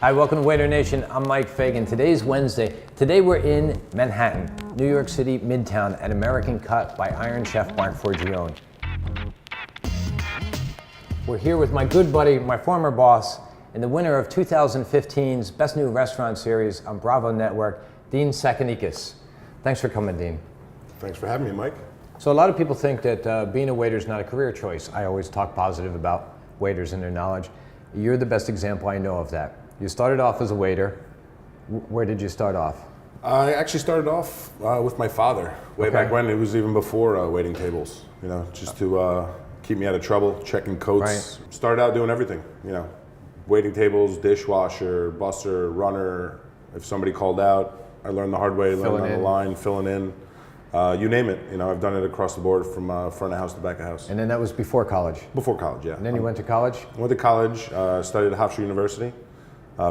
Hi, welcome to Waiter Nation. I'm Mike Fagan. Today's Wednesday. Today we're in Manhattan, New York City, Midtown at American Cut by Iron Chef Mark Forgione. We're here with my good buddy, my former boss, and the winner of 2015's Best New Restaurant Series on Bravo Network, Dean Sakanikis. Thanks for coming, Dean. Thanks for having me, Mike. So a lot of people think that being a waiter is not a career choice. I always talk positive about waiters and their knowledge. You're the best example I know of that. You started off as a waiter. Where did you start off? I actually started off with my father way back when. It was even before waiting tables, just to keep me out of trouble, checking coats. Right. Started out doing everything, waiting tables, dishwasher, busser, runner. If somebody called out, I learned the hard way, learning on the line, filling in. You name it. I've done it across the board from front of house to back of house. And then that was before college? Before college, yeah. And then you went to college? Went to college, studied at Hofstra University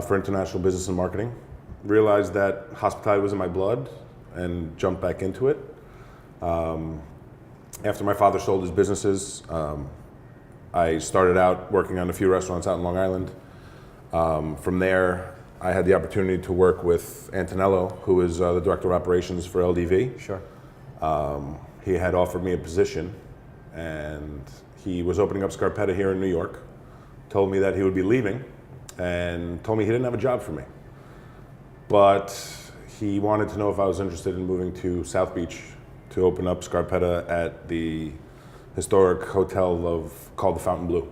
for international business and marketing. Realized that hospitality was in my blood and jumped back into it. After my father sold his businesses, I started out working on a few restaurants out in Long Island. From there, I had the opportunity to work with Antonello, who is the director of operations for LDV. Sure. He had offered me a position, and he was opening up Scarpetta here in New York. Told me that he would be leaving, and told me he didn't have a job for me. But he wanted to know if I was interested in moving to South Beach to open up Scarpetta at the historic hotel called the Fontainebleau.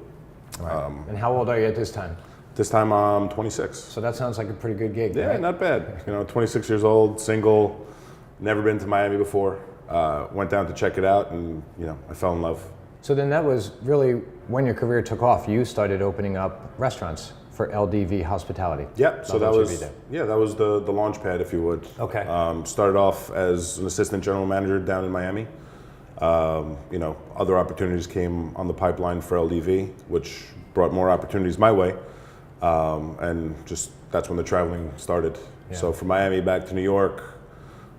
Right. And how old are you at this time? This time I'm 26. So that sounds like a pretty good gig, Yeah, right? not bad. 26 years old, single, never been to Miami before. Went down to check it out, and I fell in love. So then that was really when your career took off. You started opening up restaurants for LDV Hospitality. Yeah, so that was the launch pad, if you would. Okay. Started off as an assistant general manager down in Miami. Other opportunities came on the pipeline for LDV, which brought more opportunities my way. And just that's when the traveling started. Yeah. So from Miami back to New York,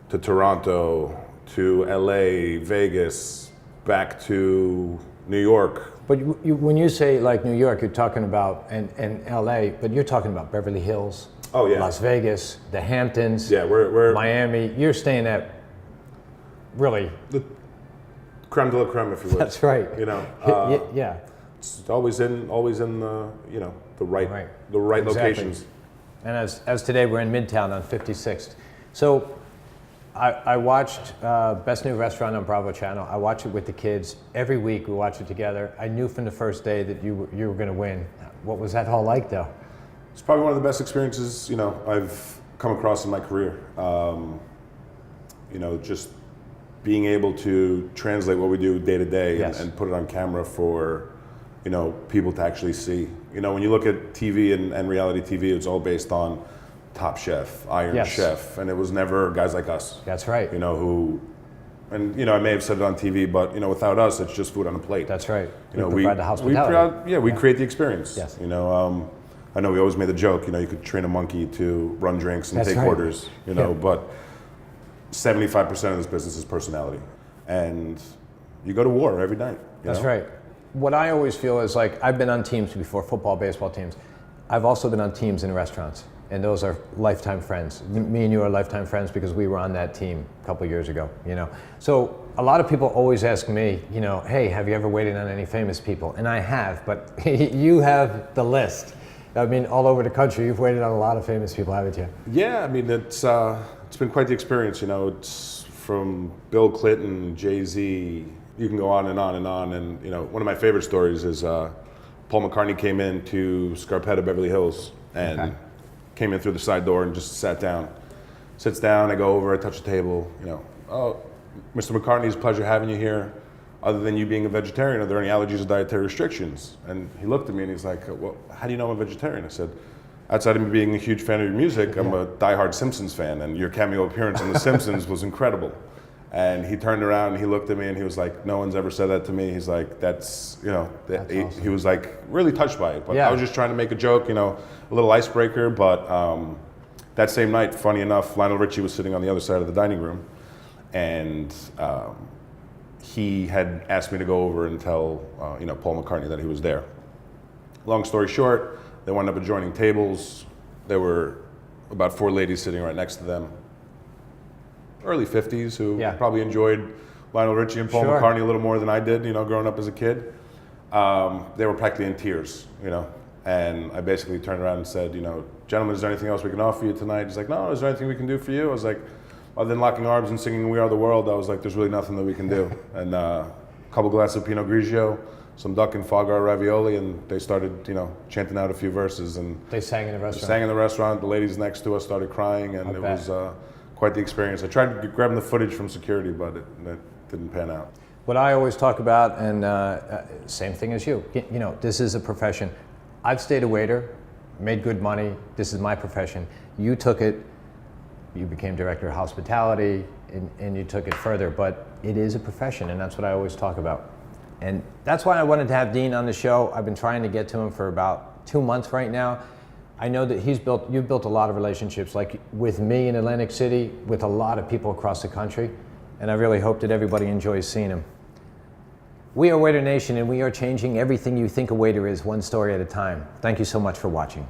to Toronto, to LA, Vegas, back to New York. But when you say like New York, you're talking about, and LA, but you're talking about Beverly Hills, oh yeah, Las Vegas, the Hamptons, yeah, we're Miami. You're staying at really the creme de la creme, if you would. That's right. Yeah. It's always in the the right Exactly. locations. And as today we're in Midtown on 56th. So I watched Best New Restaurant on Bravo Channel. I watch it with the kids every week. We watch it together. I knew from the first day that you were going to win. What was that all like, though? It's probably one of the best experiences I've come across in my career. Just being able to translate what we do day to day and put it on camera for people to actually see. When you look at TV and reality TV, it's all based on Top Chef, Iron Chef, and it was never guys like us. That's right. I may have said it on TV, but without us, it's just food on a plate. That's right. We provide the hospitality. We create the experience. Yes. I know we always made the joke. You could train a monkey to run drinks and take orders. But 75% of this business is personality, and you go to war every night. That's right. What I always feel is like I've been on teams before, football, baseball teams. I've also been on teams in restaurants, and those are lifetime friends. Me and you are lifetime friends because we were on that team a couple of years ago. So a lot of people always ask me, hey, have you ever waited on any famous people? And I have, but you have the list. I mean, all over the country, you've waited on a lot of famous people, haven't you? Yeah, I mean, it's been quite the experience. It's from Bill Clinton, Jay-Z. You can go on and on and on. And one of my favorite stories is Paul McCartney came in to Scarpetta, Beverly Hills, and came in through the side door and just sat down. Sits down, I go over, I touch the table. Oh, Mr. McCartney, it's a pleasure having you here. Other than you being a vegetarian, are there any allergies or dietary restrictions? And he looked at me and he's like, well, how do you know I'm a vegetarian? I said, outside of me being a huge fan of your music, I'm a diehard Simpsons fan, and your cameo appearance on The Simpsons was incredible. And he turned around and he looked at me and he was like, no one's ever said that to me. He's like, that's awesome. He was like really touched by it. But I was just trying to make a joke, a little icebreaker. But that same night, funny enough, Lionel Richie was sitting on the other side of the dining room, and he had asked me to go over and tell Paul McCartney that he was there. Long story short, they wound up adjoining tables. there were about 4 ladies sitting right next to them, early 50s, who Yeah. probably enjoyed Lionel Richie and Paul Sure. McCartney a little more than I did, growing up as a kid. They were practically in tears, and I basically turned around and said, gentlemen, is there anything else we can offer you tonight? He's like, no, is there anything we can do for you? I was like, other than locking arms and singing We Are the World, I was like, there's really nothing that we can do. And a couple glasses of Pinot Grigio, some duck and foie gras ravioli, and they started, chanting out a few verses. And They sang in the restaurant. sang in the restaurant. The ladies next to us started crying, and it bet. was quite the experience. I tried to grab the footage from security, but it didn't pan out. What I always talk about, and same thing as you, this is a profession. I've stayed a waiter, made good money. This is my profession. You took it, you became director of hospitality, and you took it further, but it is a profession, and that's what I always talk about. And that's why I wanted to have Dean on the show. I've been trying to get to him for about 2 months right now. I know that you've built a lot of relationships, like with me in Atlantic City, with a lot of people across the country, and I really hope that everybody enjoys seeing him. We are Waiter Nation, and we are changing everything you think a waiter is, one story at a time. Thank you so much for watching.